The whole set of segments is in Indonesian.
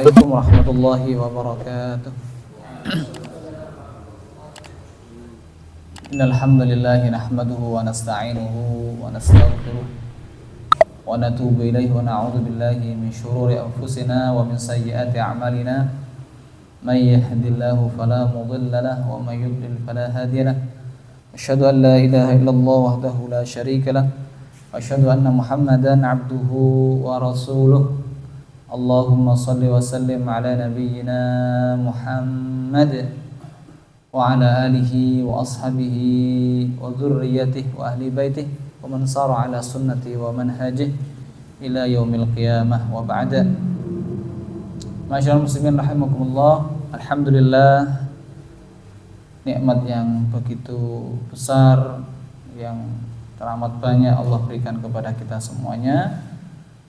Assalamualaikum warahmatullahi wabarakatuh. Innal hamdalillah nahmaduhu wa nasta'inuhu wa nastaghfiruh wa natubu ilaihi wa na'udzu billahi min shururi anfusina wa min sayyiati a'malina. May yahdihillahu fala mudilla lahu wa may yudlil fala hadiya lahu. Asyhadu an la ilaha illallah wahdahu la syarika lahu wa asyhadu anna Muhammadan 'abduhu wa rasuluh. Allahumma salli wa sallim ala nabiyyina Muhammad wa ala alihi wa ashabihi wa dhurriyyatihi wa ahli baitihi wa man sara ala sunnati wa manhajihi ila yaumil qiyamah wa ba'da. Masyaallah muslimin rahimakumullah. Alhamdulillah, nikmat yang begitu besar, yang teramat banyak Allah berikan kepada kita semuanya.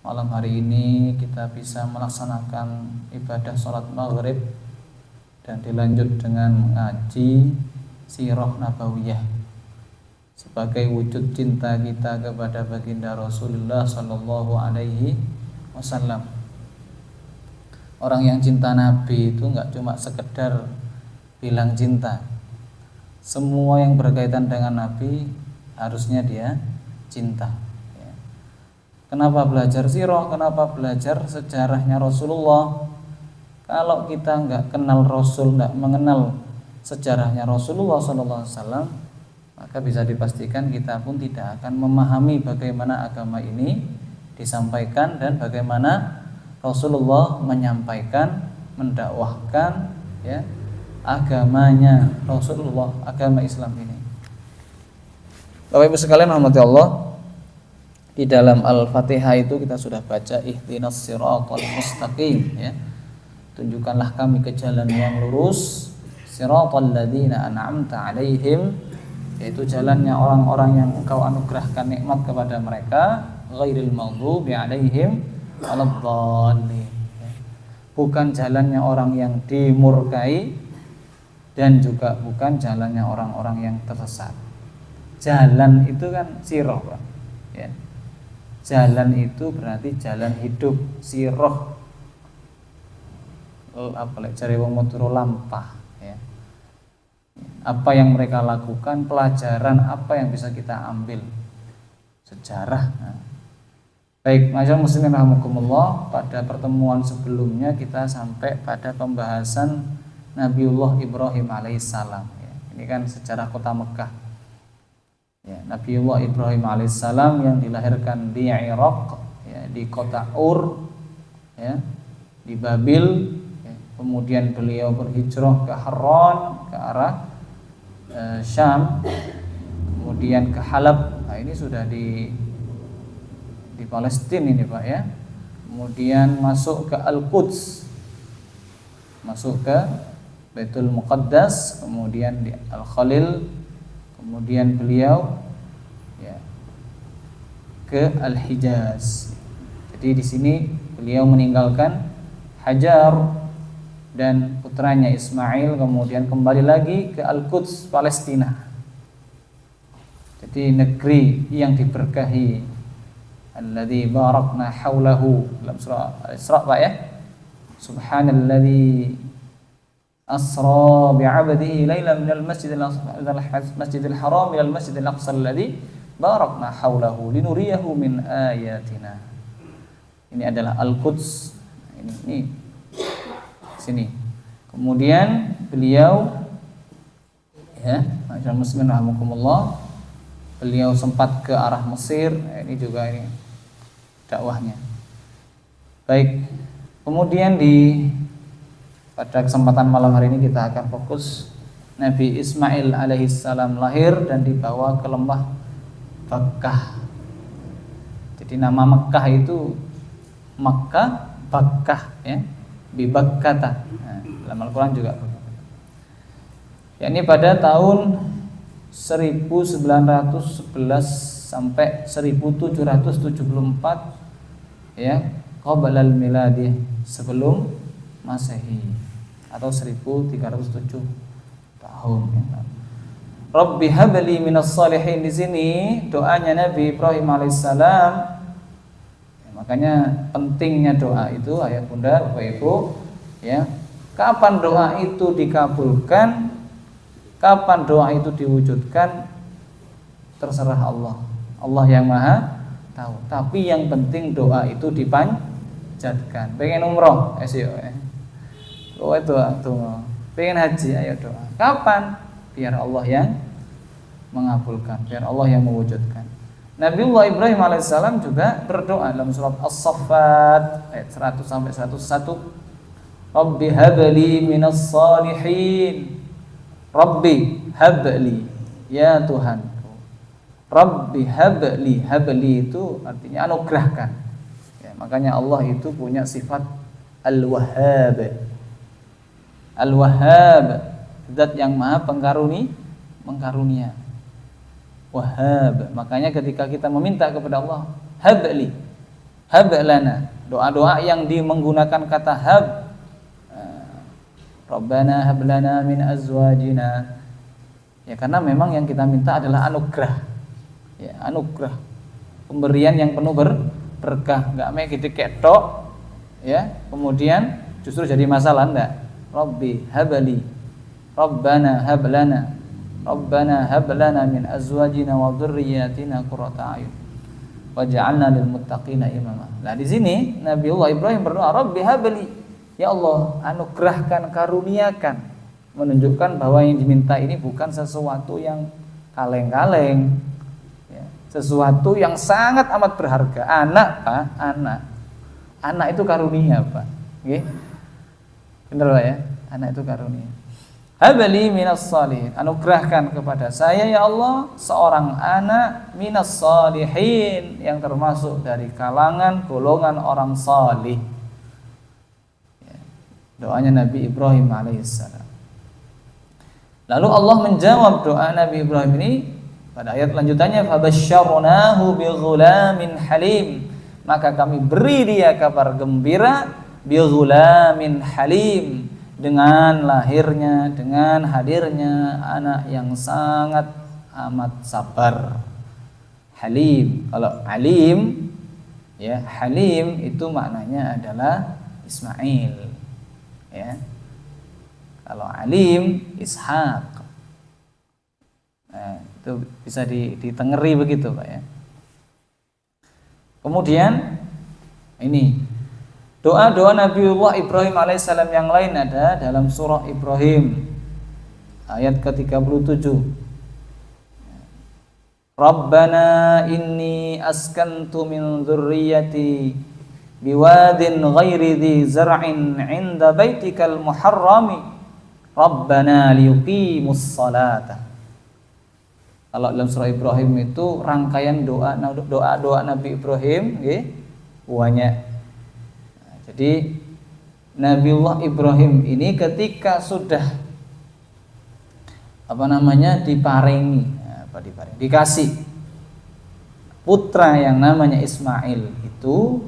Malam hari ini kita bisa melaksanakan ibadah sholat maghrib dan dilanjut dengan mengaji sirah nabawiyah sebagai wujud cinta kita kepada baginda Rasulullah Sallallahu Alaihi Wasallam. Orang yang cinta Nabi itu nggak cuma sekedar bilang cinta. Semua yang berkaitan dengan Nabi harusnya dia cinta. Kenapa belajar sirah? Kenapa belajar sejarahnya Rasulullah? Kalau kita nggak kenal Rasul, nggak mengenal sejarahnya Rasulullah SAW, maka bisa dipastikan kita pun tidak akan memahami bagaimana agama ini disampaikan dan bagaimana Rasulullah menyampaikan, mendakwahkan ya agamanya Rasulullah, agama Islam ini. Bapak Ibu sekalian rahmati Allah, di dalam Al-Fatihah itu kita sudah baca ihdinas siratal mustaqim ya. Tunjukkanlah kami ke jalan yang lurus, siratal ladzina an'amta 'alaihim, yaitu jalannya orang-orang yang Engkau anugerahkan nikmat kepada mereka, ghairil maghdubi 'alaihim waladdallin. Bukan jalannya orang yang dimurkai dan juga bukan jalannya orang-orang yang tersesat. Jalan itu kan sirah, Pak. Ya. Jalan itu berarti jalan hidup, sirah apalagi cari wong Madura lampah ya. Apa yang mereka lakukan, pelajaran apa yang bisa kita ambil, sejarah. Nah. Baik, masyaallah muslimin rahimakumullah, pada pertemuan sebelumnya kita sampai pada pembahasan Nabiullah Ibrahim alaihissalam ya. Ini kan sejarah kota Mekah. Ya, Nabiullah Ibrahim alaihissalam yang dilahirkan di Irak ya, di kota Ur ya, di Babil ya. Kemudian beliau berhijrah ke Haran, ke arah Syam, kemudian ke Halab. Nah, ini sudah di Palestina ini Pak ya. Kemudian masuk ke Al-Quds, masuk ke Baitul Muqaddas, kemudian di Al-Khalil. Kemudian beliau ya, ke Al-Hijaz. Jadi di sini beliau meninggalkan Hajar dan putranya Ismail, kemudian kembali lagi ke Al-Quds, Palestina. Jadi negeri yang diberkahi, alladzi barakna haulahu, dalam surah Al-Isra Pak ya. Subhanalladzi asra bi'abdihi lailan minal masjidil haram ilal masjidil aqsa alladzi barakna haulahu linuriyahu min ayatina. Ini adalah Al-Quds. Ini sini. Kemudian beliau ya, masyaallah muslimin rahimakumullah, beliau sempat ke arah Mesir. Ini juga ini dakwahnya. Baik. Kemudian pada kesempatan malam hari ini kita akan fokus Nabi Ismail alaihissalam lahir dan dibawa ke lembah Bakkah. Jadi nama Mekkah itu Makkah, Bakkah ya, bi Bakkata. Nah, dalam Al-Qur'an juga. Yakni pada tahun 1911 sampai 1774 ya, qablal miladi, sebelum Masehi, atau 1307 tahun ya. Rabbi habli minas salihin, di sini doanya Nabi Ibrahim alaihissalam. Ya, makanya pentingnya doa itu ayah bunda Bapak Ibu, Ya. Kapan doa itu dikabulkan, kapan doa itu diwujudkan, terserah Allah. Allah yang Maha tahu. Tapi yang penting doa itu dipanjatkan. Pengen umroh, doa itu tuh. Pengen haji, ayo doa. Kapan? Biar Allah yang mengabulkan, biar Allah yang mewujudkan. Nabiullah Ibrahim alaihissalam juga berdoa dalam surat As-Saffat ayat 100 sampai 101. Rabbi habli minas salihin. Rabbi habli, ya Tuhan. Rabbi habli, habli itu artinya anugerahkan. Ya, makanya Allah itu punya sifat Al-Wahhab. Al-Wahhab, zat yang Maha mengkarunia. Wahhab. Makanya ketika kita meminta kepada Allah, habli, hablana, doa-doa yang menggunakan kata hab, Rabbana hablana min azwajina. Ya, karena memang yang kita minta adalah anugerah. Ya, anugerah, pemberian yang penuh berkah, enggak mek gede ketok ya, kemudian justru jadi masalah. Enggak. Rabbi habli, Rabbana hablana, Rabbana hablana min azwajina wa dzurriyyatina qurrata a'yun waj'alna lil muttaqina imama. Nah, di sini Nabiullah Ibrahim berdoa, Rabbi habli, ya Allah, anugerahkan, karuniakan, menunjukkan bahwa yang diminta ini bukan sesuatu yang kaleng-kaleng, sesuatu yang sangat amat berharga. Anak, Pak, anak itu karunia, Pak. Nggih. Bener Pak ya? Anak itu karunia. Habli minas salihin, anugerahkan kepada saya ya Allah seorang anak minas salihin, yang termasuk dari kalangan golongan orang salih. Doanya Nabi Ibrahim alaihissalam. Lalu Allah menjawab doa Nabi Ibrahim ini pada ayat lanjutannya, fabasysyarnahu bighulamin halim, maka kami beri dia kabar gembira bighulamin halim, dengan lahirnya, dengan hadirnya anak yang sangat amat sabar. Halim, kalau alim ya, halim itu maknanya adalah Ismail ya. Kalau alim Ishak. Nah, itu bisa ditengeri begitu Pak ya. Kemudian ini doa-doa Nabiullah Ibrahim alaihissalam yang lain ada dalam surah Ibrahim ayat ke-37. Rabbana inni askantu min dzurriyyati biwadin ghairi dzi zar'in 'inda baitikal muharrami Rabbana liyuqimus salata. Kalau dalam surah Ibrahim itu rangkaian doa Nabi Ibrahim, banyak. Nah, jadi Nabiullah Ibrahim ini ketika sudah dikasih putra yang namanya Ismail, itu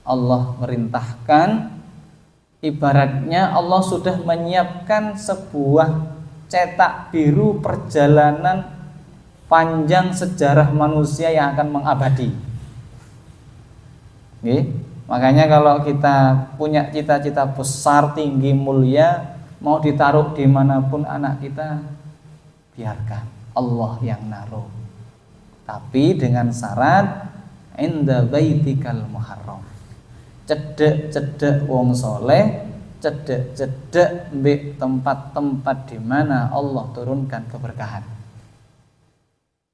Allah merintahkan, ibaratnya Allah sudah menyiapkan sebuah cetak biru perjalanan panjang sejarah manusia yang akan mengabadi. Makanya kalau kita punya cita-cita besar, tinggi, mulia, mau ditaruh dimanapun anak kita, biarkan Allah yang naruh. Tapi dengan syarat inda baitikal muharram. Cedek-cedek wong soleh, cedek-cedek mbek tempat-tempat di mana Allah turunkan keberkahan.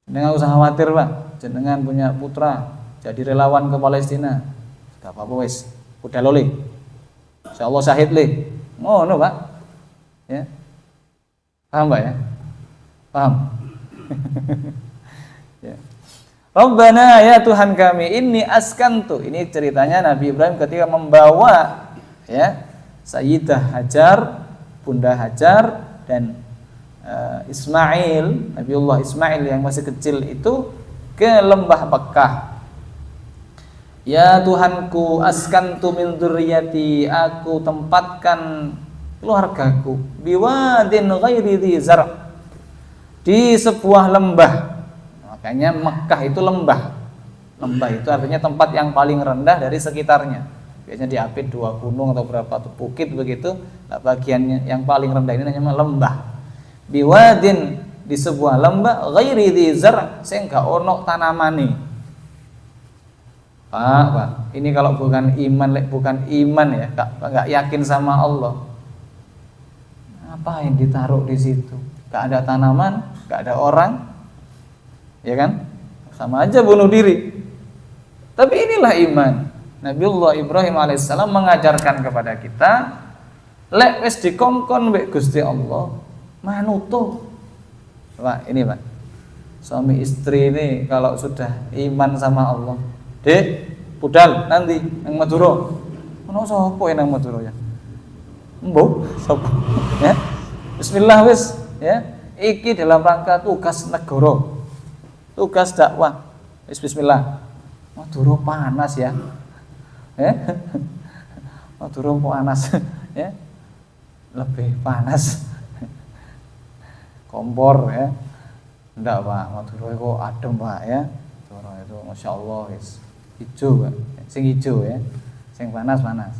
Jangan usah khawatir Pak, jenengan punya putra jadi relawan ke Palestina, gak apa-apa wes, udah loli, insyaallah syahid le, ngono Pak, ya, paham Pak ya, paham? Ya. Rabbana ya Tuhan kami, ini askantu, ini ceritanya Nabi Ibrahim ketika membawa ya Sayyidah Hajar, Bunda Hajar dan Ismail, Nabiullah Ismail yang masih kecil itu ke lembah Mekah. Ya Tuhanku, askantu min dzurriyyati, aku tempatkan keluargaku biwadin ghairi dzi zar', di sebuah lembah. Makanya Mekah itu lembah. Lembah itu artinya tempat yang paling rendah dari sekitarnya. Biasanya diapit 2 gunung atau berapa tuh bukit begitu. Nah, bagiannya yang paling rendah ini namanya lembah. Biwadin, di sebuah lembah ghairi dzar, sing gak ono tanamane. Pak, ini kalau bukan iman ya, gak yakin sama Allah. Apa yang ditaruh di situ? Gak ada tanaman, gak ada orang, ya kan? Sama aja bunuh diri. Tapi inilah iman. Nabiullah Ibrahim alaihissalam mengajarkan kepada kita, lek wis dikongkon mbek Gusti Allah, manutuh. Pak, ini Pak. Suami istri ini kalau sudah iman sama Allah, Dek, budal nanti nang Madura. Ono sapa nang Madura ya? Mbok, sapa? Ya. Bismillah wis, ya. Iki dalam rangka tugas negara. Tugas dakwah. Bismillah. Madura panas ya. Madura panas ya. Lebih panas. Kompor ya. Enggak Pak, Madura itu adem Pak ya. Madura itu Masya Allah guys. Hijau Pak. Sing hijau ya. Sing panas-panas.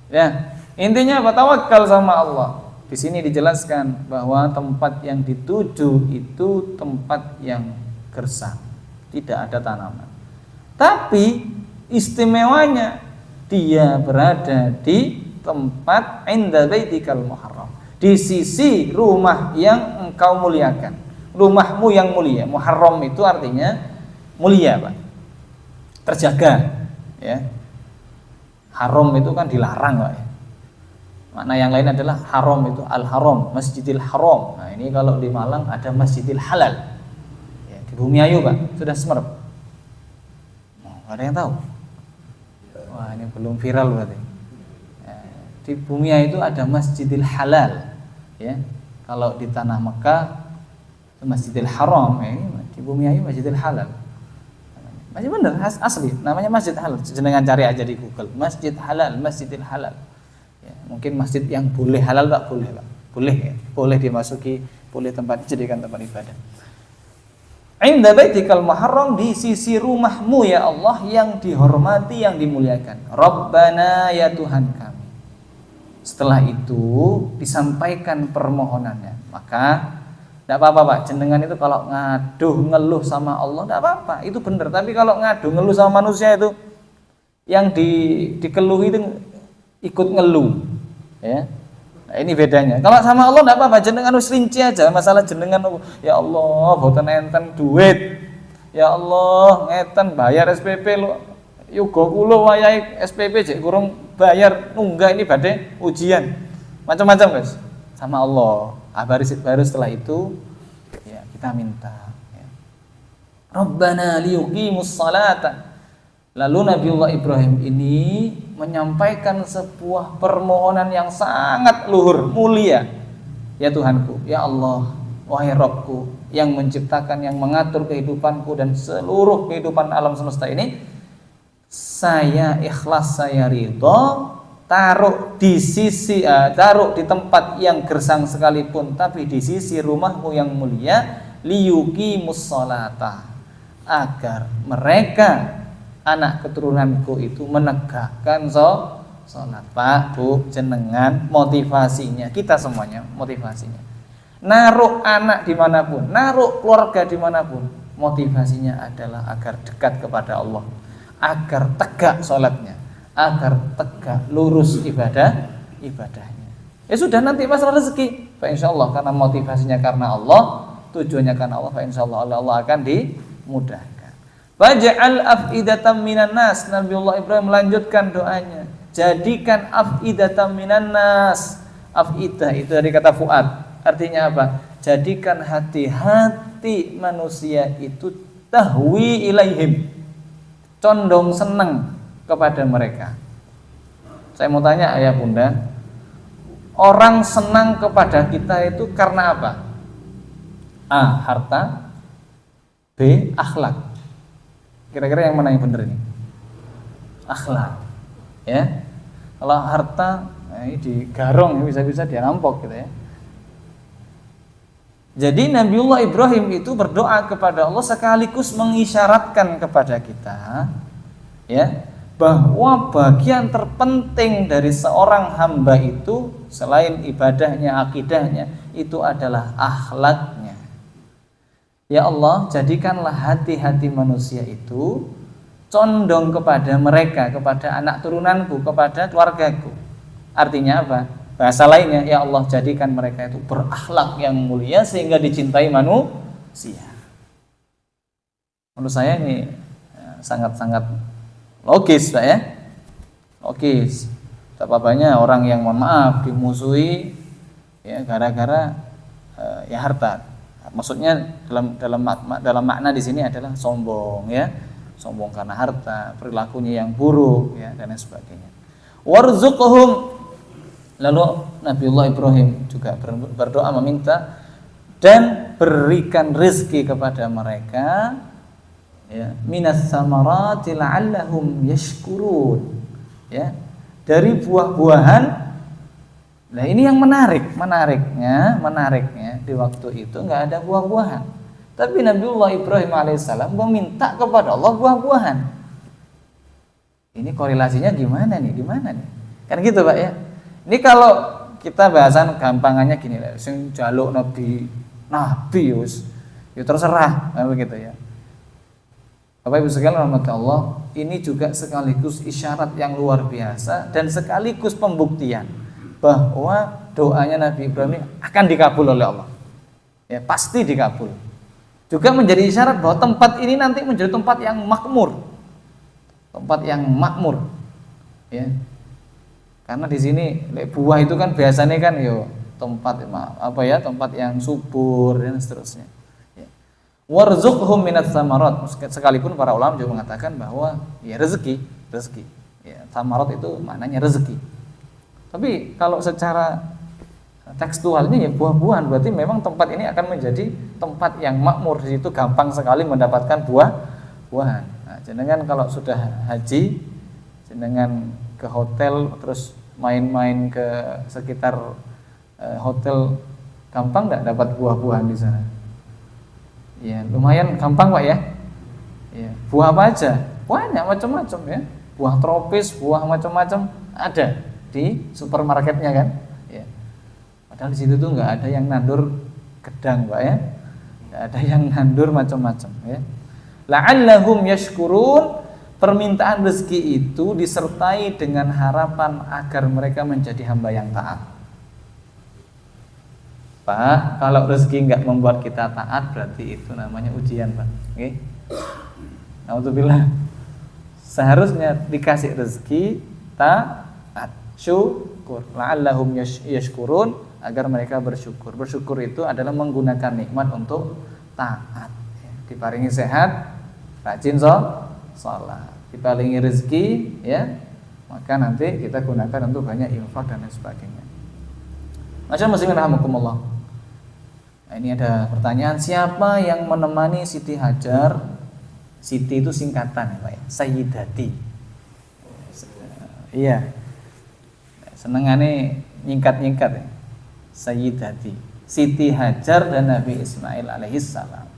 Ya, intinya apa? Tawakal sama Allah. Di sini dijelaskan bahwa tempat yang dituju itu tempat yang gersang, tidak ada tanaman. Tapi istimewanya dia berada di tempat inda baitikal muharram, di sisi rumah yang engkau muliakan, rumahmu yang mulia. Muharram itu artinya mulia Pak, terjaga ya. Haram itu kan dilarang Pak ya. Makna yang lain adalah haram itu al-haram, Masjidil Haram. Nah ini kalau di Malang ada Masjidil Halal ya, di Bumiayu Pak, sudah semerep. Ada yang tahu? Wah ini belum viral berarti. Di Bumiayu itu ada Masjidil Halal ya. Kalau di tanah Mekah Masjidil Haram ya, di Bumiayu Masjidil Halal. Masih bener asli namanya Masjid Halal. Jenengan cari aja di Google Masjid Halal, Masjidil Halal ya, mungkin masjid yang boleh halal Pak, boleh Pak, boleh ya, boleh dimasuki, boleh tempat dijadikan tempat ibadah. Inda baitikal muharram, di sisi rumahmu ya Allah yang dihormati, yang dimuliakan. Rabbana ya Tuhan kami. Setelah itu disampaikan permohonannya. Maka tidak apa-apa Pak, jenengan itu kalau ngaduh ngeluh sama Allah tidak apa-apa, itu benar. Tapi kalau ngaduh ngeluh sama manusia itu yang dikeluhi itu ikut ngeluh ya. Nah, ini bedanya. Kalau sama Allah tidak apa-apa, jenengan harus rinci aja masalah jenengan. Ya Allah, boten enten duit. Ya Allah, ngeten bayar SPP lo. Yoga kula wayahe SPP jek kurang bayar, nunggak ini badhe ujian. Macam-macam guys. Sama Allah. Baru setelah itu ya kita minta ya. Rabbana liyuqimus salata. Lalu Nabiullah Ibrahim ini menyampaikan sebuah permohonan yang sangat luhur, mulia. Ya Tuhanku, ya Allah, wahai Rabbku yang menciptakan, yang mengatur kehidupanku dan seluruh kehidupan alam semesta ini, saya ikhlas, saya ridho, taruh di tempat yang gersang sekalipun, tapi di sisi rumahmu yang mulia, liyuqimus sholata, agar mereka anak keturunanku itu menegakkan sholat. Pak, Bu, jenengan motivasinya, kita semuanya motivasinya, naruh anak dimanapun, naruh keluarga dimanapun, motivasinya adalah agar dekat kepada Allah, agar tegak sholatnya, agar tegak lurus ibadahnya. Ya sudah, nanti masalah rezeki, Pak, insya Allah, karena motivasinya karena Allah, tujuannya karena Allah, Pak, insya Allah Allah akan dimudahkan. Waj'al af'idatan minan nas. Nabiullah Ibrahim melanjutkan doanya, jadikan af'idatan minan nas. Af'idah itu dari kata fuad, artinya apa? Jadikan hati-hati manusia itu tahwi ilaihim, condong senang kepada mereka. Saya mau tanya ayah bunda, orang senang kepada kita itu karena apa? A. Harta. B. Akhlak. Kira-kira yang mana yang benar ini? Akhlak ya. Kalau harta ini digarong, bisa-bisa dia rampok gitu ya. Jadi Nabiullah Ibrahim itu berdoa kepada Allah sekaligus mengisyaratkan kepada kita ya, bahwa bagian terpenting dari seorang hamba itu selain ibadahnya, akidahnya, itu adalah akhlaknya. Ya Allah, jadikanlah hati-hati manusia itu condong kepada mereka, kepada anak turunanku, kepada keluargaku. Artinya apa? Bahasa lainnya, ya Allah, jadikan mereka itu berakhlak yang mulia sehingga dicintai manusia. Menurut saya ini sangat-sangat logis, Pak ya. Logis. Betapa banyak orang yang mohon maaf dimusuhi ya gara-gara ya harta. Maksudnya dalam makna di sini adalah sombong ya. Sombong karena harta, perilakunya yang buruk ya dan lain sebagainya. Warzuqhum. Lalu Nabiullah Ibrahim juga berdoa meminta dan berikan rezeki kepada mereka ya, minas samarati la'allahum yashkurun ya, dari buah-buahan. Nah ini yang menariknya di waktu itu nggak ada buah-buahan, tapi Nabiullah Ibrahim alaihissalam meminta kepada Allah buah-buahan. Ini korelasinya gimana nih kan gitu Pak ya. Ini kalau kita bahasan gampangannya gini lah, sing jaluk nabi yus ya terserah begitu ya. Bapak Ibu sekalian rahmatullah Allah, ini juga sekaligus isyarat yang luar biasa dan sekaligus pembuktian bahwa doanya Nabi Ibrahim akan dikabul oleh Allah. Ya, pasti dikabul. Juga menjadi isyarat bahwa tempat ini nanti menjadi tempat yang makmur. Tempat yang makmur. Ya. Karena di sini buah itu kan biasanya kan tempat tempat yang subur dan seterusnya. Warzuqhum minats samarat. Sekalipun para ulama juga mengatakan bahwa ya rezeki. Ya, samarat itu maknanya rezeki. Tapi kalau secara tekstualnya ya buah-buahan, berarti memang tempat ini akan menjadi tempat yang makmur. Di situ gampang sekali mendapatkan buah-buahan. Nah, jenengan kalau sudah haji, jenengan ke hotel terus main-main ke sekitar hotel, gampang nggak dapat buah-buahan di sana? Ya lumayan gampang Pak ya. Ya, buah apa aja? Banyak macam-macam ya. Buah tropis, buah macam-macam ada di supermarketnya kan. Ya. Padahal di situ tuh nggak ada yang nandur gedang Pak ya. Nggak ada yang nandur macam-macam ya. La'allahum yashkurun. Permintaan rezeki itu disertai dengan harapan agar mereka menjadi hamba yang taat. Pak, kalau rezeki nggak membuat kita taat, berarti itu namanya ujian, Pak. Oke? Alhamdulillah. Seharusnya dikasih rezeki taat, syukur. La'allahum yashkurun, agar mereka bersyukur. Bersyukur itu adalah menggunakan nikmat untuk taat. Diparingi sehat, rajin sholat, diparingi rezeki ya, maka nanti kita gunakan untuk banyak infak dan lain sebagainya. Masyaallah muslimin rahimakumullah. Nah, ini ada pertanyaan, siapa yang menemani Siti Hajar? Siti itu singkatan ya Pak ya, Sayyidati. Iya. Senengane nyingkat-nyingkat ya. Sayyidati, Siti Hajar dan Nabi Ismail alaihissalam.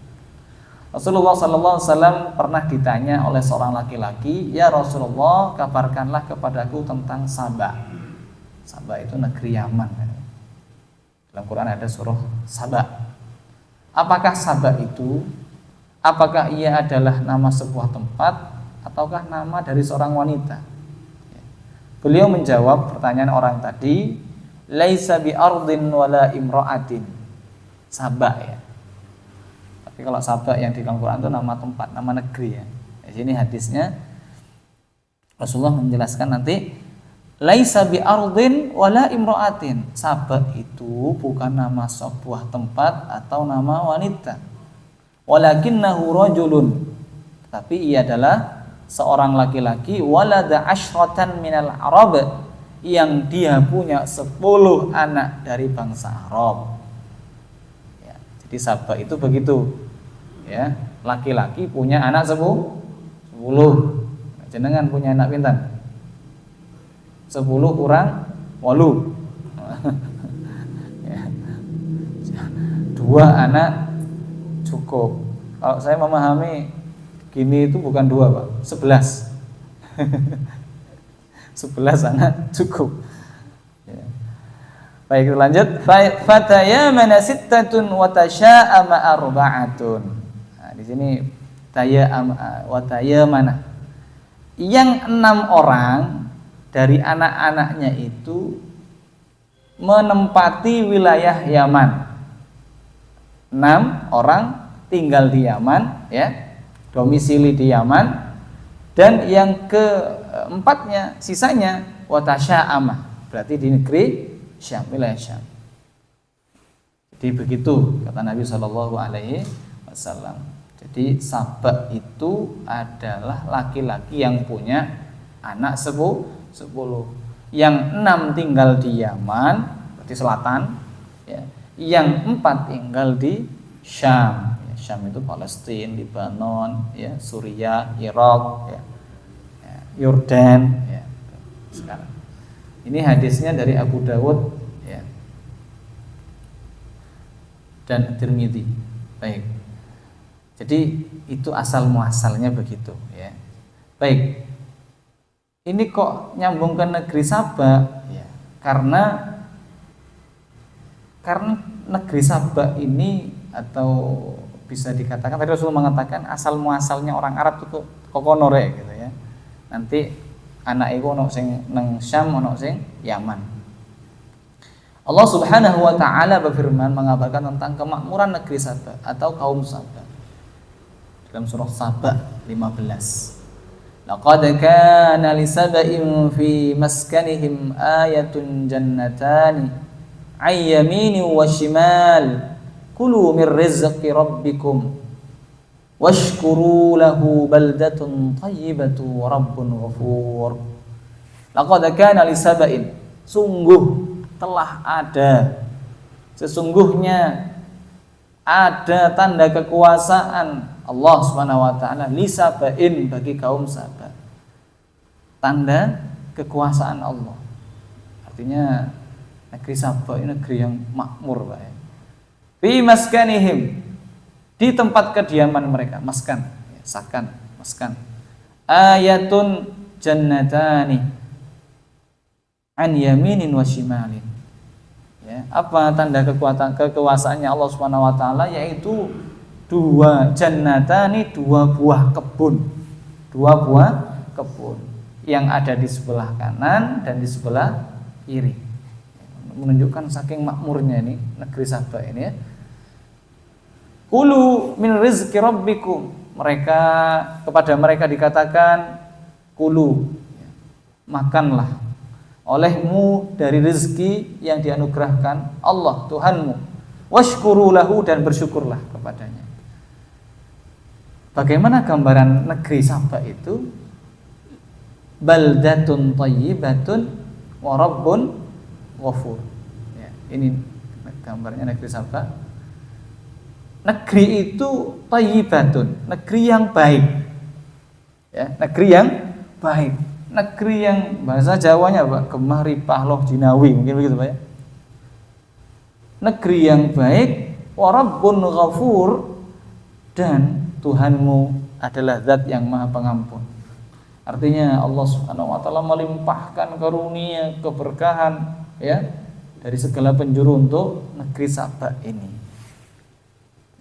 Rasulullah SAW pernah ditanya oleh seorang laki-laki, ya Rasulullah, kabarkanlah kepadaku tentang Saba. Saba itu negeri Yaman. Dalam Quran ada surah Saba. Apakah Saba itu, apakah ia adalah nama sebuah tempat ataukah nama dari seorang wanita? Beliau menjawab pertanyaan orang tadi, laisa bi ardin wala imra'atin. Saba ya. Tapi kalau Saba yang di Al-Quran itu nama tempat, nama negeri ya. Di sini hadisnya Rasulullah menjelaskan nanti, laisa bi ardin wala imra'atin. Saba itu bukan nama sebuah tempat atau nama wanita. Walakinnahu rajulun. Tapi ia adalah seorang laki-laki, walada asyratan minal Arab, yang dia punya 10 anak dari bangsa Arab. Di Saba itu begitu ya, laki-laki punya anak 10. Jenengan punya anak pinten? 10 kurang 8 ya. 2 anak cukup. Kalau saya memahami gini itu bukan 2 Pak, 11 11 anak cukup. Ya. Baik, lanjut. Fatayamana sittatun wa tasya'ama arba'atun. Nah, di sini watayamana. Yang 6 orang dari anak-anaknya itu menempati wilayah Yaman. 6 orang tinggal di Yaman, ya, domisili di Yaman. Dan yang keempatnya, sisanya watasya'ama, berarti di negeri Syam, wilayah Syam. Jadi begitu kata Nabi SAW. Jadi Saba itu adalah laki-laki yang punya anak 10. Yang 6 tinggal di Yaman, berarti selatan, ya. Yang 4 tinggal di Syam. Ya, Syam itu Palestina, Lebanon, ya, Suriah, Irak, ya, Yordan, ya. Sekarang ini hadisnya dari Abu Dawud, ya, dan Tirmidzi. Baik. Jadi itu asal muasalnya begitu, ya. Baik. Ini kok nyambung ke negeri Saba, ya. Karena negeri Saba ini, atau bisa dikatakan tadi Rasulullah mengatakan asal muasalnya orang Arab itu kokonore gitu, ya. Nanti anak iku ono sing nang Syam, ono sing Yaman. Allah Subhanahu wa taala berfirman mengabarkan tentang kemakmuran negeri Saba atau kaum Saba. Dalam surah Saba 15. Laqad kana li saba'in fi maskanihim ayatun jannatani ay yamini wa shimal kulu min rizqi rabbikum washkuru lahu baldatun thayyibatu wa rabbun ghafur. Laqad kana li saba'in, sungguh telah ada, sesungguhnya ada tanda kekuasaan Allah Subhanahu wa taala li Saba'in, bagi kaum Saba. Tanda kekuasaan Allah. Artinya negeri Saba ini negeri yang makmur, Pak. Fi maskanihim, di tempat kediaman mereka, maskan, sakan, maskan. Ayatun jannatani an yaminin wa shimalin. Ya, apa tanda kekuasaannya Allah Subhanahu wa taala, yaitu 2 jannatani, 2 buah kebun. 2 buah kebun yang ada di sebelah kanan dan di sebelah kiri. Menunjukkan saking makmurnya ini negeri Saba ini, ya. Kulu min rizqi rabbikum, kepada mereka dikatakan kulu, makanlah olehmu dari rezeki yang dianugerahkan Allah Tuhanmu, washkuru lahu, dan bersyukurlah kepadanya. Bagaimana gambaran negeri Saba itu? Baldatun thayyibatun wa rabbun ghafur. Ya, ini gambarnya negeri Saba. Negeri itu thayyibatun, negeri yang baik. Ya, negeri yang baik. Negeri yang bahasa Jawanya, Pak, gemah ripah loh jinawi, mungkin begitu, Pak, ya. Negeri yang baik, wa rabbun ghafur, dan Tuhanmu adalah zat yang maha pengampun. Artinya Allah Subhanahu wa taala melimpahkan karunia, keberkahan, ya, dari segala penjuru untuk negeri Saba ini.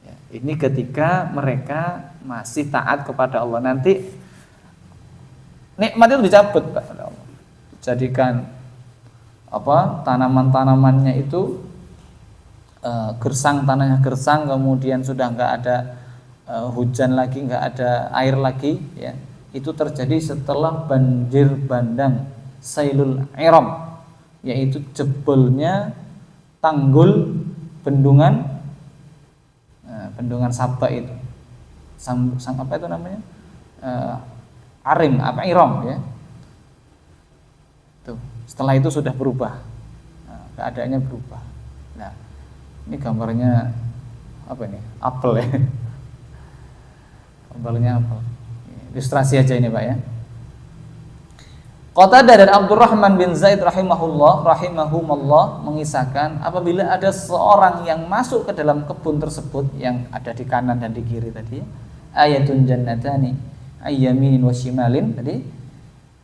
Ya, ini ketika mereka masih taat kepada Allah. Nanti nikmat itu dicabut, Pak, oleh Allah. Jadikan tanaman-tanamannya itu gersang, tanahnya gersang, kemudian sudah enggak ada hujan lagi, enggak ada air lagi, ya. Itu terjadi setelah banjir bandang Sailul Iram, yaitu jebolnya tanggul bendungan Saba itu. Apa itu namanya? Iram, ya. Tuh, setelah itu sudah berubah. Keadaannya berubah. Nah, ini gambarnya apa ini? Apel, ya. Gambarnya apel. Ilustrasi aja ini, Pak, ya. Qatadah dan Abdurrahman bin Zaid rahimahumullah mengisahkan, apabila ada seorang yang masuk ke dalam kebun tersebut yang ada di kanan dan di kiri tadi, ayatun jannatani ayyaminin wa shimalin tadi,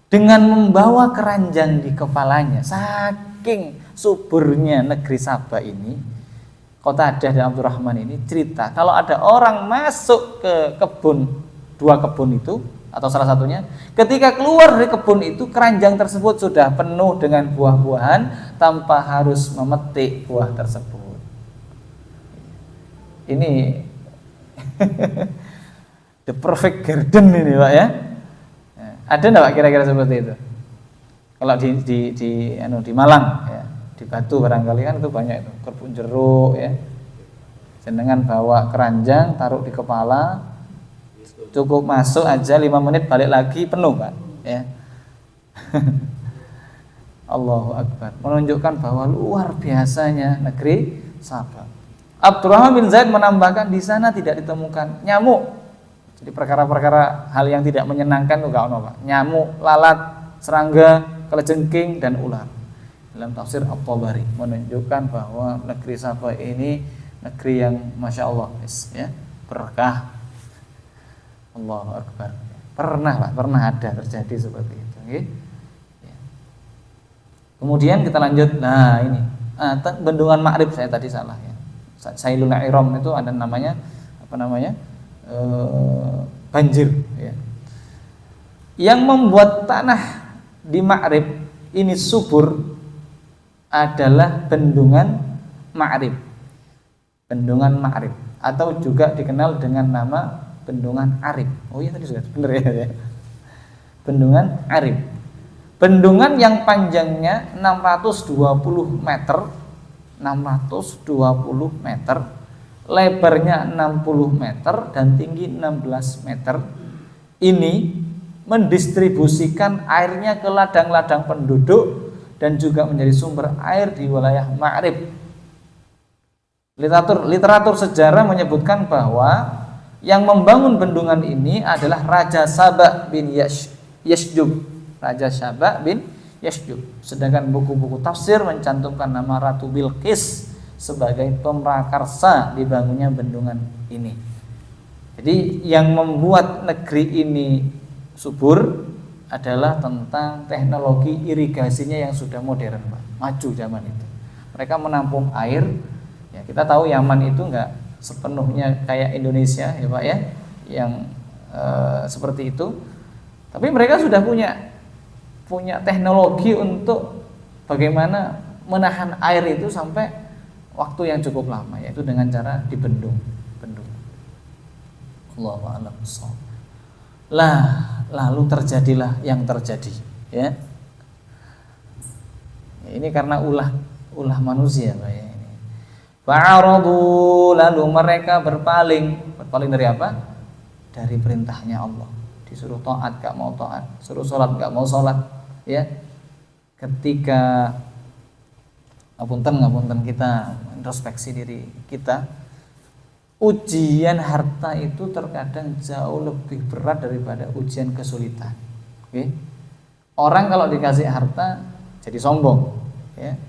dengan membawa keranjang di kepalanya. Saking suburnya negeri Sabah ini, Qatadah dan Abdurrahman ini cerita kalau ada orang masuk ke kebun, 2 kebun itu atau salah satunya, ketika keluar dari kebun itu keranjang tersebut sudah penuh dengan buah-buahan tanpa harus memetik buah tersebut. Ini the perfect garden ini Pak ya. Ada enggak Pak kira-kira seperti itu? Kalau di Malang ya, di Batu barangkali kan itu banyak itu, kebun jeruk ya. Jenengan bawa keranjang, taruh di kepala, cukup masuk aja 5 menit balik lagi penuh Pak ya. Allahu Akbar, menunjukkan bahwa luar biasanya negeri Sabah. Abdurrahman bin Zaid menambahkan di sana tidak ditemukan nyamuk. Jadi perkara-perkara hal yang tidak menyenangkan itu enggak ono Pak. Nyamuk, lalat, serangga, kalajengking dan ular. Dalam tafsir At-Tabari menunjukkan bahwa negeri Sabah ini negeri yang masya Allah ya, berkah. Allahu Akbar. Pernah Pak, pernah ada terjadi seperti itu. Okay? Ya. Kemudian kita lanjut. Nah ini bendungan Ma'rib, saya tadi salah ya. Sailul Iram itu ada namanya apa namanya banjir ya. Yang membuat tanah di Ma'rib ini subur adalah bendungan Ma'rib. Bendungan Ma'rib atau juga dikenal dengan nama Bendungan Arib. Oh iya tadi sudah benar ya. Bendungan Arib. Bendungan yang panjangnya 620 meter, 620 meter, lebarnya 60 meter dan tinggi 16 meter. Ini mendistribusikan airnya ke ladang-ladang penduduk dan juga menjadi sumber air di wilayah Ma'rib. Literatur sejarah menyebutkan bahwa yang membangun bendungan ini adalah Raja Sabah bin Yasjub. Raja Sabah bin Yasjub. Sedangkan buku-buku tafsir mencantumkan nama Ratu Bilqis sebagai pemrakarsa dibangunnya bendungan ini. Jadi yang membuat negeri ini subur adalah tentang teknologi irigasinya yang sudah modern, Pak. Maju zaman itu. Mereka menampung air. Ya, kita tahu Yaman itu enggak sepenuhnya kayak Indonesia ya Pak ya, yang seperti itu. Tapi mereka sudah punya teknologi untuk bagaimana menahan air itu sampai waktu yang cukup lama, yaitu dengan cara dibendung. Allahu a'lam bishawab. Lalu terjadilah yang terjadi ya. Ini karena ulah manusia Pak ya. Fa'aradu, lalu mereka berpaling dari apa? Dari perintahnya Allah. Disuruh taat gak mau taat, suruh sholat gak mau sholat ya. Ketika ngapunten kita introspeksi diri kita, ujian harta itu terkadang jauh lebih berat daripada ujian kesulitan. Oke? Orang kalau dikasih harta jadi sombong ya.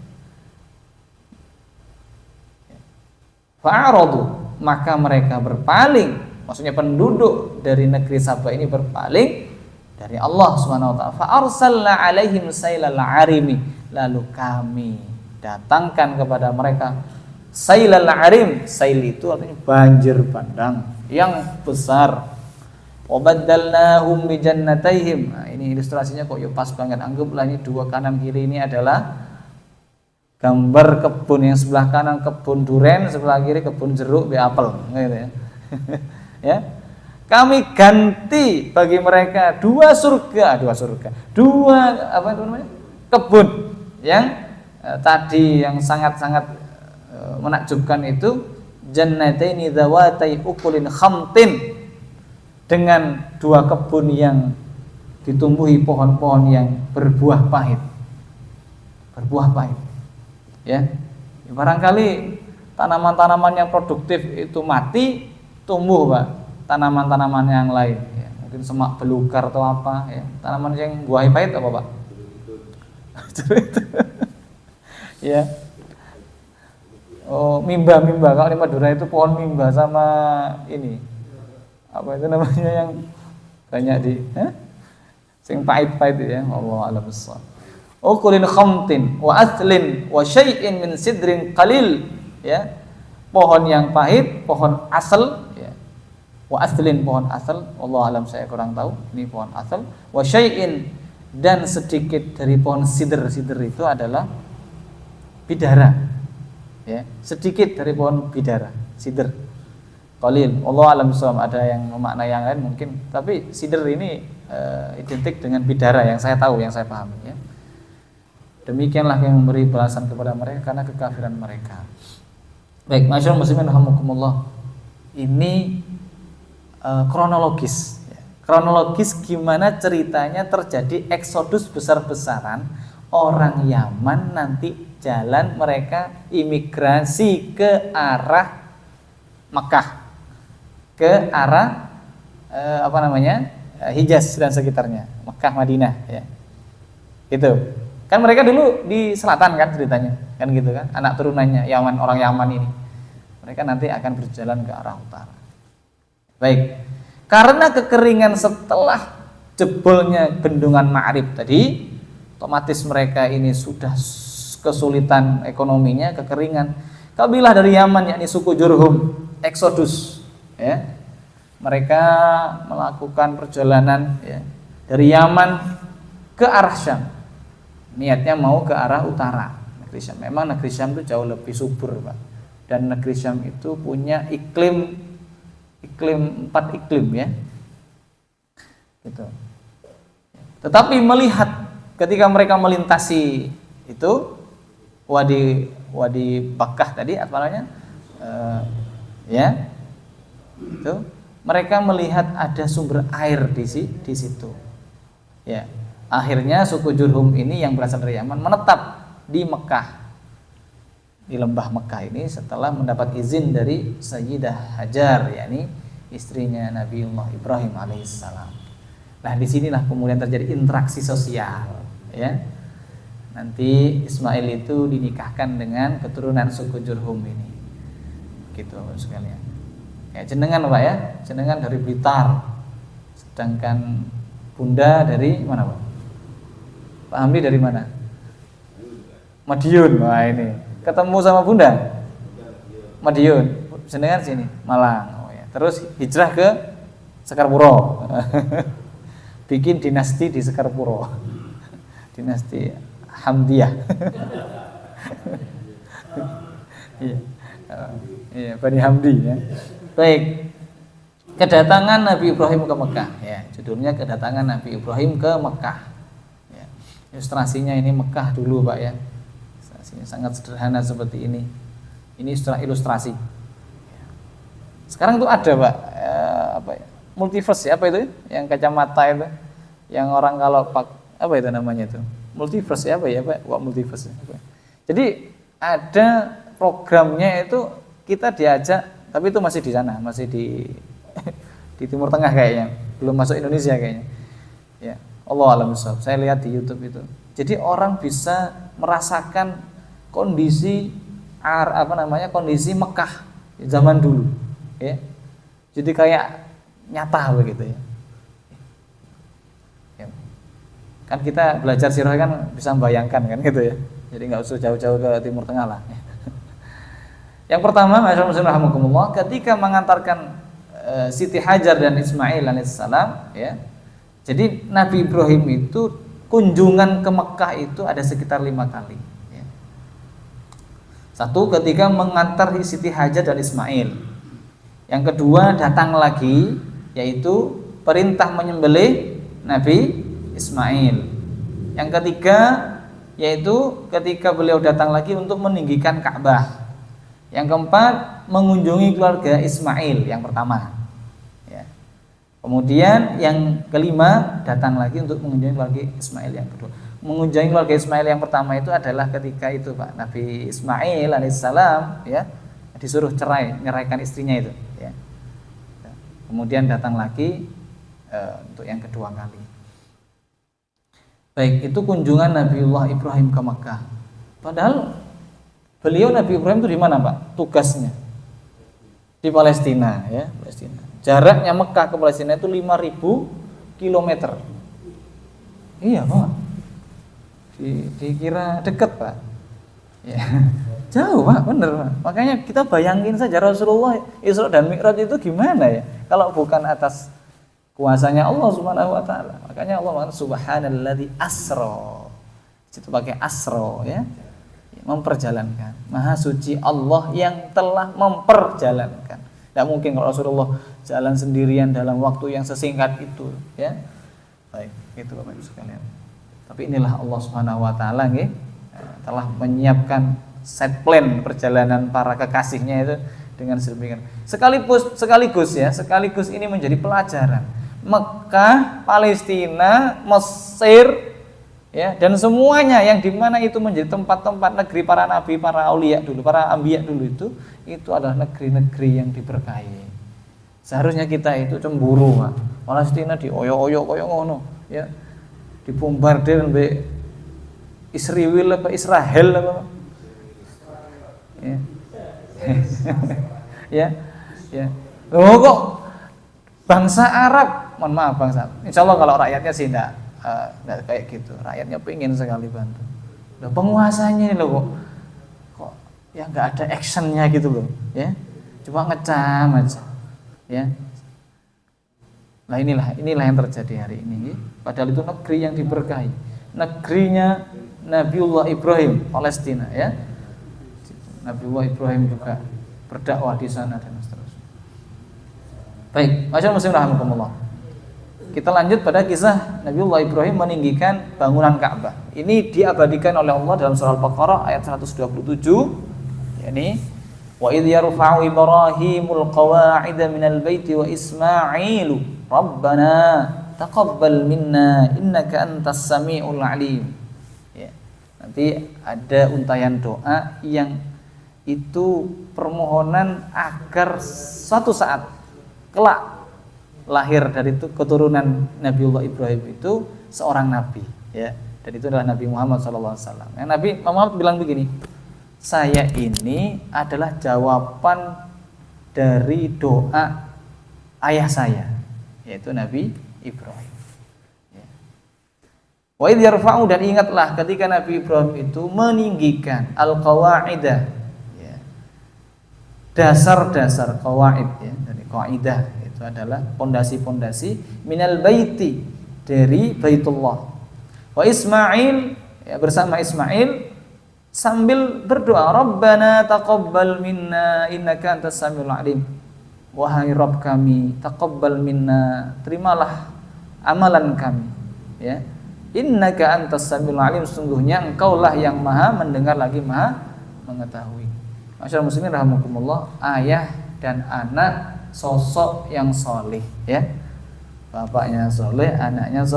Fa'aradu, maka mereka berpaling, maksudnya penduduk dari negeri Sabah ini berpaling dari Allah Subhanahu wa taala. Fa arsalna alaihim sailal arimi, lalu kami datangkan kepada mereka sailal arim. Sail itu artinya banjir bandang yang besar. Wa baddalnahum bi jannatayhim. Nah, ini ilustrasinya kok ya pas banget. Anggaplah ini 2 kanan kiri ini adalah gambar kebun, yang sebelah kanan kebun duren, sebelah kiri kebun jeruk be apel gitu ya. Ya. Kami ganti bagi mereka 2 apa itu namanya? Kebun yang tadi yang sangat-sangat menakjubkan itu, jannataini dzawatai ukulin khamtin, dengan 2 kebun yang ditumbuhi pohon-pohon yang berbuah pahit. Ya, barangkali tanaman-tanaman yang produktif itu mati, tumbuh Pak tanaman-tanaman yang lain ya. Mungkin semak belukar atau apa ya, tanaman yang buah pahit apa Pak? Ya. Oh, mimba. Kalau di Madura itu pohon mimba sama ini. Apa itu namanya yang banyak Sing pahit-pahit ya, Allah a'lam bissawab. Ukulin khamtin wa athlin wa syai'in min sidrin qalil, ya. Pohon yang pahit, pohon asal, ya. Wa athlin, pohon asal, Allah alam saya kurang tahu, ini pohon asal. Wa syai'in, dan sedikit dari pohon sidr. Sidr itu adalah bidara, ya. Sedikit dari pohon bidara, sidr. Qalil, Allah alam bissawab. Ada yang memaknai yang lain mungkin, tapi sidr ini identik dengan bidara yang saya tahu, yang saya pahami, ya. Demikianlah yang memberi balasan kepada mereka karena kekafiran mereka. Baik, masyaallah muslimin rahimakumullah. Ini kronologis, ya. Kronologis gimana ceritanya terjadi eksodus besar-besaran orang Yaman, nanti jalan mereka imigrasi ke arah Mekah, ke arah Hijaz dan sekitarnya, Mekah, Madinah, ya. Gitu. Kan mereka dulu di selatan kan ceritanya, kan gitu kan, anak turunannya Yaman, orang Yaman ini. Mereka nanti akan berjalan ke arah utara. Baik. Karena kekeringan setelah jebolnya bendungan Ma'rib tadi, otomatis mereka ini sudah kesulitan ekonominya, kekeringan. Kabilah dari Yaman, yakni suku Jurhum, eksodus, ya. Mereka melakukan perjalanan, ya, dari Yaman ke arah Syam. Niatnya mau ke arah utara negeri Syam. Memang negeri Syam itu jauh lebih subur, Pak. Dan negeri Syam itu punya iklim 4 iklim, ya. Gitu. Tetapi melihat ketika mereka melintasi itu Wadi Bakkah tadi apa namanya? Ya. Itu mereka melihat ada sumber air di situ. Ya. Akhirnya suku Jurhum ini yang berasal dari Yaman menetap di Mekah, di lembah Mekah ini setelah mendapat izin dari Sayyidah Hajar, yakni istrinya Nabiullah Ibrahim alaihissalam. Nah, disinilah kemudian terjadi interaksi sosial, ya. Nanti Ismail itu dinikahkan dengan keturunan suku Jurhum ini, gitu sekalian. Ya, jenengan Pak, ya, jenengan dari Blitar, sedangkan Bunda dari mana Pak? Pak Hamdi dari mana? Madiun. Wah, ini ketemu sama Bunda Madiun, jenengan sini Malang. Oh, ya. Terus hijrah ke Sekarpuro. Bikin dinasti di Sekarpuro. Dinasti Hamdiyah. Iya. Iya, Bani Hamdi, ya. Baik. Kedatangan Nabi Ibrahim ke Mekah, ya. Judulnya kedatangan Nabi Ibrahim ke Mekah. Ya. Ilustrasinya ini Mekah dulu, Pak, ya. Ilustrasinya sangat sederhana seperti ini. Ini ilustrasi. Sekarang tuh ada, Pak, multiverse, ya, apa itu? Yang kacamata itu, yang orang kalau apa itu namanya itu? Multiverse, ya, apa ya, Pak? Wah, multiverse. Apa? Jadi ada programnya itu kita diajak, tapi itu masih di sana, masih di Timur Tengah kayaknya, belum masuk Indonesia kayaknya. Ya, Allah alam bissawab. Saya lihat di YouTube itu. Jadi orang bisa merasakan kondisi kondisi Mekah zaman dulu, ya. Jadi kayak nyata begitu, ya. Ya. Kan kita belajar sirah kan bisa membayangkan kan gitu, ya. Jadi nggak usah jauh-jauh ke Timur Tengah lah. Yang pertama, masyaallah, ketika mengantarkan Siti Hajar dan Ismail alaihissalam, ya. Jadi Nabi Ibrahim itu kunjungan ke Mekah itu ada sekitar 5 kali, ya. Satu, ketika mengantar Siti Hajar dan Ismail. Yang kedua, datang lagi, yaitu perintah menyembelih Nabi Ismail. Yang ketiga, yaitu ketika beliau datang lagi untuk meninggikan Ka'bah. Yang keempat, mengunjungi keluarga Ismail yang pertama, ya. Kemudian yang kelima, datang lagi untuk mengunjungi keluarga Ismail yang kedua. Mengunjungi keluarga Ismail yang pertama itu adalah ketika itu, Pak, Nabi Ismail alaihissalam, ya, disuruh nyeraikan istrinya itu, ya. Kemudian datang lagi untuk yang kedua kali. Baik, itu kunjungan Nabiullah Ibrahim ke Mekah. Padahal beliau Nabi Ibrahim itu di mana, Pak? Tugasnya di Palestina, ya, Palestina. Jaraknya Mekah ke Palestina itu 5.000 km. Iya Pak, dikira deket Pak. Ya. Jauh Pak, bener Pak. Makanya kita bayangin saja Rasulullah Isra dan Mi'raj itu gimana ya, kalau bukan atas kuasanya Allah Subhanahu wa taala. Makanya Allah mengatakan subhanalladzi asra. Itu pakai asra ya. Memperjalankan. Maha suci Allah yang telah memperjalankan. Tidak mungkin kalau Rasulullah jalan sendirian dalam waktu yang sesingkat itu ya. Baik, itu Bapak Ibu sekalian. Tapi inilah Allah Subhanahu wa taala nggih telah menyiapkan set plan perjalanan para kekasihnya itu dengan sedemikian. Sekaligus ini menjadi pelajaran. Mekah, Palestina, Mesir ya, dan semuanya yang dimana itu menjadi tempat-tempat negeri para nabi, para aulia dulu, para ambiya dulu itu adalah negeri-negeri yang diberkahi. Seharusnya kita itu cemburu Pak. Palestina dioyo-oyo koyo ngono ya. Dibombardir mbek Israel apa Israel apa. Ya. ya. Loh kok bangsa Arab, mohon maaf bangsa. Insyaallah kalau rakyatnya sih enggak kayak gitu. Rakyatnya pengen sekali bantu. Loh penguasanya ini loh kok ya enggak ada actionnya gitu loh, ya. Cuma ngecam aja. Ya. Nah inilah yang terjadi hari ini. Padahal itu negeri yang diberkahi. Negerinya Nabiullah Ibrahim, Palestina ya. Nabiullah Ibrahim juga berdakwah di sana dan seterusnya. Baik, masyaallah muslim rahimakumullah. Kita lanjut pada kisah Nabiullah Ibrahim meninggikan bangunan Ka'bah. Ini diabadikan oleh Allah dalam surah Al-Baqarah ayat 127, yakni wa idh yarfa'u Ibrahimul qawa'ida minal baiti wa Ismailu Rabbana taqabbal minna innaka antas samiul alim. Ya. Nanti ada untayan doa yang itu permohonan agar suatu saat kelak lahir dari itu keturunan Nabiullah Ibrahim itu seorang nabi ya. Dan itu adalah Nabi Muhammad SAW. Yang Nabi Muhammad bilang begini, saya ini adalah jawaban dari doa ayah saya, yaitu Nabi Ibrahim. Wa idh yarfa'u, dan ingatlah ketika Nabi Ibrahim itu meninggikan al-qawaidah, ya, dasar-dasar qawaid ya, dari qaidah itu adalah pondasi-pondasi minal baiti, dari Baitullah. Wa Ismail, ya, bersama Ismail sambil berdoa, Rabbana taqabbal minna innaka antas samiul alim. Wahai Rabb kami, taqabbal minna, terimalah amalan kami ya. Innaka antas samiul alim, sungguhnya engkaulah yang maha mendengar lagi maha mengetahui. Masyaallah muslimin rahimakumullah, ayah dan anak sosok yang soleh ya. Bapaknya soleh, anaknya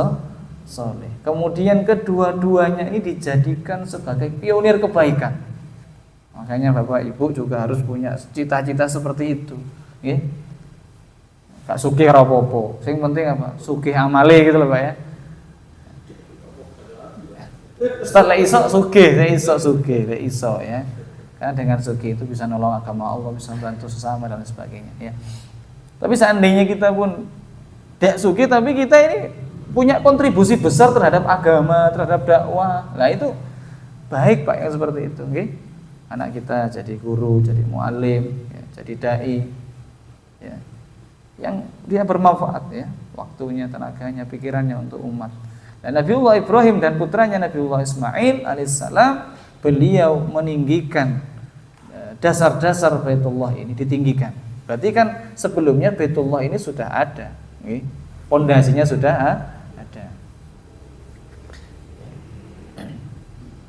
soleh. Kemudian kedua-duanya ini dijadikan sebagai pionir kebaikan. Makanya Bapak Ibu juga harus punya cita-cita seperti itu. Nggih. Gak sugih ora apa-apa. Sing penting apa? Sugih amale gitu loh Pak ya. Setelah iso sugih, iso ya. Karena dengan sugih itu bisa nolong agama Allah, bisa membantu sesama dan sebagainya ya. Tapi seandainya kita pun tidak sugih tapi kita ini punya kontribusi besar terhadap agama, terhadap dakwah. Nah itu baik Pak yang seperti itu, nggih. Anak kita jadi guru, jadi muallim, ya, jadi dai, ya, yang dia bermanfaat ya, waktunya, tenaganya, pikirannya untuk umat. Dan Nabiullah Ibrahim dan putranya Nabiullah Ismail alaihissalam, beliau meninggikan dasar-dasar Baitullah ini, ditinggikan. Berarti kan sebelumnya Baitullah ini sudah ada, nggih. Pondasinya sudah ada.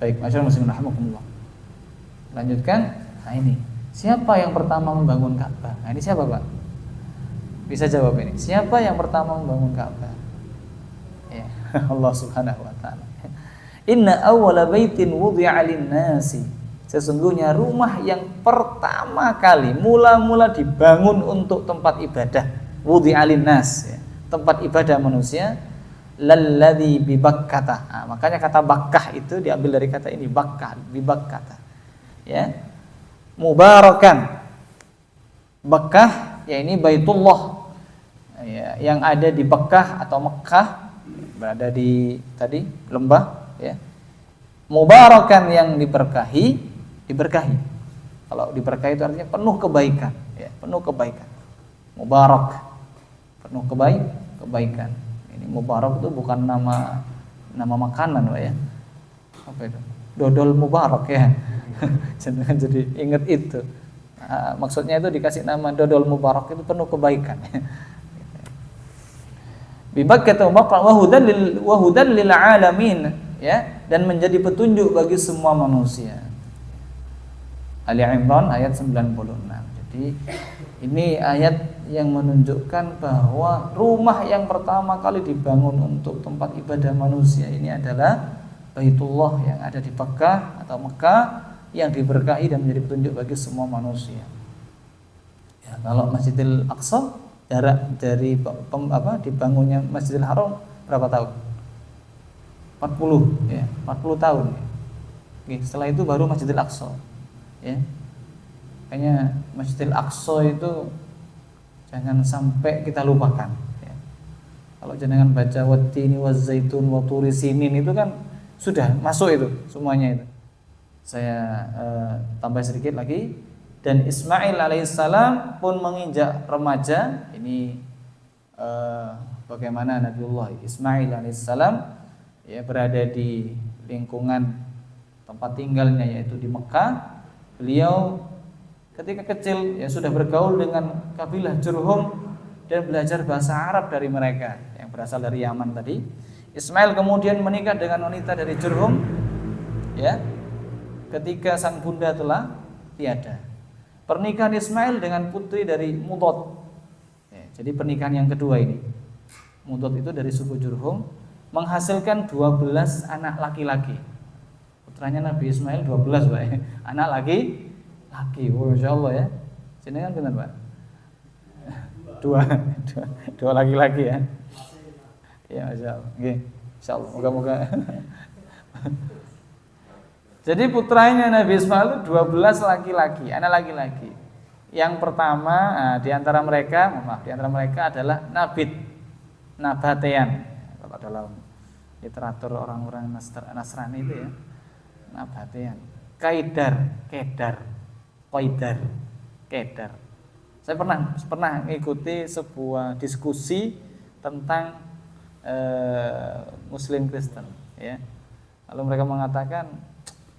Baik, masyaallah muslimin rahimakumullah. Lanjutkan. Nah ini, siapa yang pertama membangun Ka'bah? Nah ini siapa Pak? Bisa jawab ini. Siapa yang pertama membangun Ka'bah? Ya, Allah Subhanahu wa taala. Inna awwala baitin wudi'a lin-nasi. Sesungguhnya rumah yang pertama kali mula-mula dibangun untuk tempat ibadah, wudi'a lin-nas ya. Tempat ibadah manusia, lalladzi bi Bakkah. Nah, makanya kata Bakkah itu diambil dari kata ini, Bakkah, bi Bakkah. Ya. Mubarakan. Bakkah ya ini Baitullah. Ya, yang ada di Bakkah atau Mekah, berada di tadi lembah ya. Mubarakan yang diberkahi. Kalau diberkahi itu artinya penuh kebaikan ya, penuh kebaikan. Mubarak, penuh kebaikan. Ini mubarak itu bukan nama makanan Pak ya. Apa itu? Dodol mubarak ya. Jangan jadi ingat itu. Maksudnya itu dikasih nama dodol mubarak itu penuh kebaikan. Bibakkata wa hudan lil alamin ya, dan menjadi petunjuk bagi semua manusia. Ali Imran ayat 96. Jadi ini ayat yang menunjukkan bahwa rumah yang pertama kali dibangun untuk tempat ibadah manusia ini adalah Baitullah yang ada di Mekah atau Mekah yang diberkahi dan menjadi petunjuk bagi semua manusia. Ya, kalau Masjidil Aqsa jarak dari dibangunnya Masjidil Haram berapa tahun? 40 ya, 40 tahun. Oke, setelah itu baru Masjidil Aqsa. Ya. Kayaknya Masjidil Aqsa itu jangan sampai kita lupakan ya. Kalau jangan baca wattini wazzaitun wa turi sinin itu kan sudah masuk itu semuanya itu. Saya tambah sedikit lagi, dan Ismail alaihissalam pun menginjak remaja. Ini bagaimana Nabiullah Ismail alaihissalam ya berada di lingkungan tempat tinggalnya yaitu di Mekah. Beliau ketika kecil ya sudah bergaul dengan kabilah Jurhum dan belajar bahasa Arab dari mereka yang berasal dari Yaman tadi. Ismail kemudian menikah dengan wanita dari Jurhum ya, ketika sang bunda telah tiada. Pernikahan Ismail dengan putri dari Mudad ya, jadi pernikahan yang kedua ini. Mudad itu dari suku Jurhum, menghasilkan 12 anak laki-laki. Putranya Nabi Ismail 12 Pak. Anak laki. Masya Allah ya. Sini kan benar Pak. Dua laki-laki ya. Ya Masya Allah. Oke. Insya Allah. Moga-moga. Jadi putranya Nabi Ismail 12 laki-laki, anak laki-laki. Yang pertama di antara mereka adalah Nabatean. Kalau dalam literatur orang-orang Nasrani itu ya, Nabatean. Kedar. Saya pernah mengikuti sebuah diskusi tentang Muslim Kristen ya. Lalu mereka mengatakan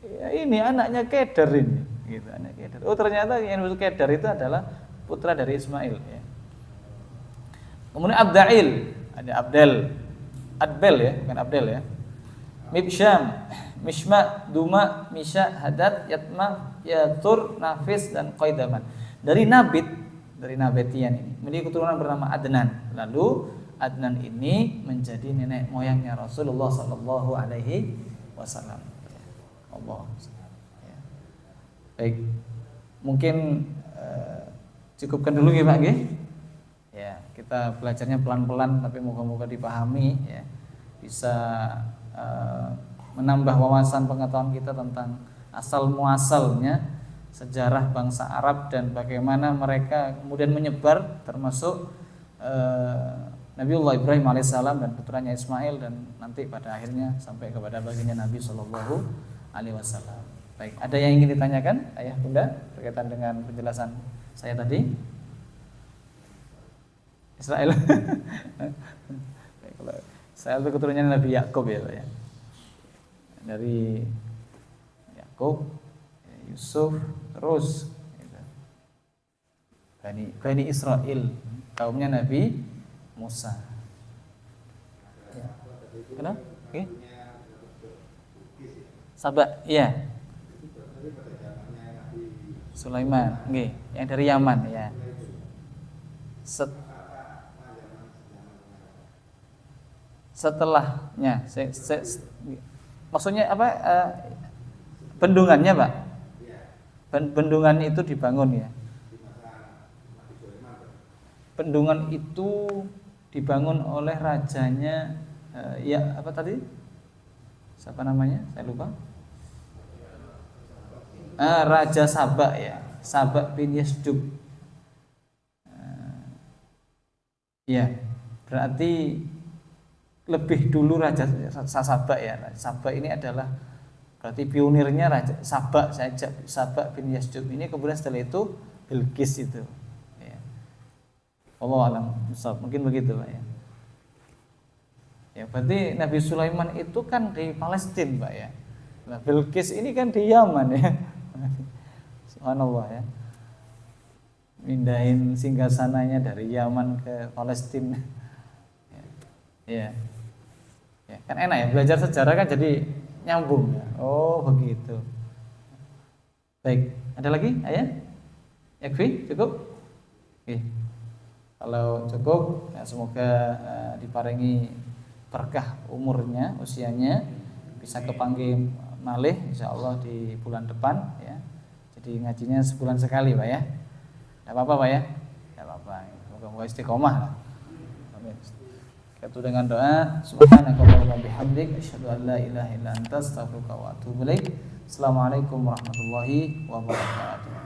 ya, ini anaknya Kedar ini gitu, anak Kedar. Oh ternyata yang disebut Kedar itu adalah putra dari Ismail ya. Kemudian Abdail, ada Adbel ya, bukan Abdel ya. Mibsyam, Mishma, Duma, Misha, Hadad, Yatma, Yatur, Nafis, dan Qaidaman. Dari Nabetian ini memiliki keturunan bernama Adnan. Lalu Adnan ini menjadi nenek moyangnya Rasulullah sallallahu alaihi wasallam. Allah. Ya. Baik. Mungkin cukupkan dulu ya Pak nggih. Ya, kita belajarnya pelan-pelan tapi moga-moga dipahami ya. Bisa menambah wawasan pengetahuan kita tentang asal muasalnya sejarah bangsa Arab dan bagaimana mereka kemudian menyebar, termasuk Nabiullah Ibrahim alaihissalam dan putranya Ismail, dan nanti pada akhirnya sampai kepada baginda Nabi Shallallahu alaihi wasallam. Baik, ada yang ingin ditanyakan ayah bunda berkaitan dengan penjelasan saya tadi? Israel. Baik, kalau Israel itu keturunannya Nabi Yakub ya Pak ya. Dari Yakub, Yusuf, terus gitu. Bani Israel, kaumnya Nabi Musa. Ya. Kenapa? Okay. Sabak, iya. Sulaiman, okay. Yang dari Yaman ya. Setelahnya, maksudnya apa? Bendungannya Pak? Bendungan itu dibangun ya. Bendungan itu dibangun oleh rajanya ya apa tadi? Siapa namanya? Saya lupa. Raja Sabak ya. Sabak bin Yasdub. Ya, berarti lebih dulu Raja Sabak ya. Sabak ini adalah berarti pionirnya Raja Sabak saja, Sabak bin Yasjub ini, kemudian setelah itu Bilqis itu. Ya. Allah alam, mungkin begitu Pak ya. Ya berarti Nabi Sulaiman itu kan di Palestina Pak ya. Nah, Bilqis ini kan di Yaman ya. Subhanallah ya. Mindahin singgasananya dari Yaman ke Palestina. Ya. Ya, kan enak ya belajar sejarah kan jadi nyambung ya. Oh, begitu. Baik, ada lagi? Ayah? Yakfi? Cukup? Oke. Kalau cukup, ya semoga diparingi berkah umurnya, usianya, bisa kepanggil malih insyaallah di bulan depan ya. Jadi ngajinya sebulan sekali Pak ya. Tidak apa-apa Pak ya? Tidak apa-apa. Semoga istiqomah lah. Amin. Itu dengan doa subhanakallahumma bihamdik asyhadu an la ilaha illa anta astaghfiruka wa atubu ilaik. Assalamualaikum warahmatullahi wabarakatuh.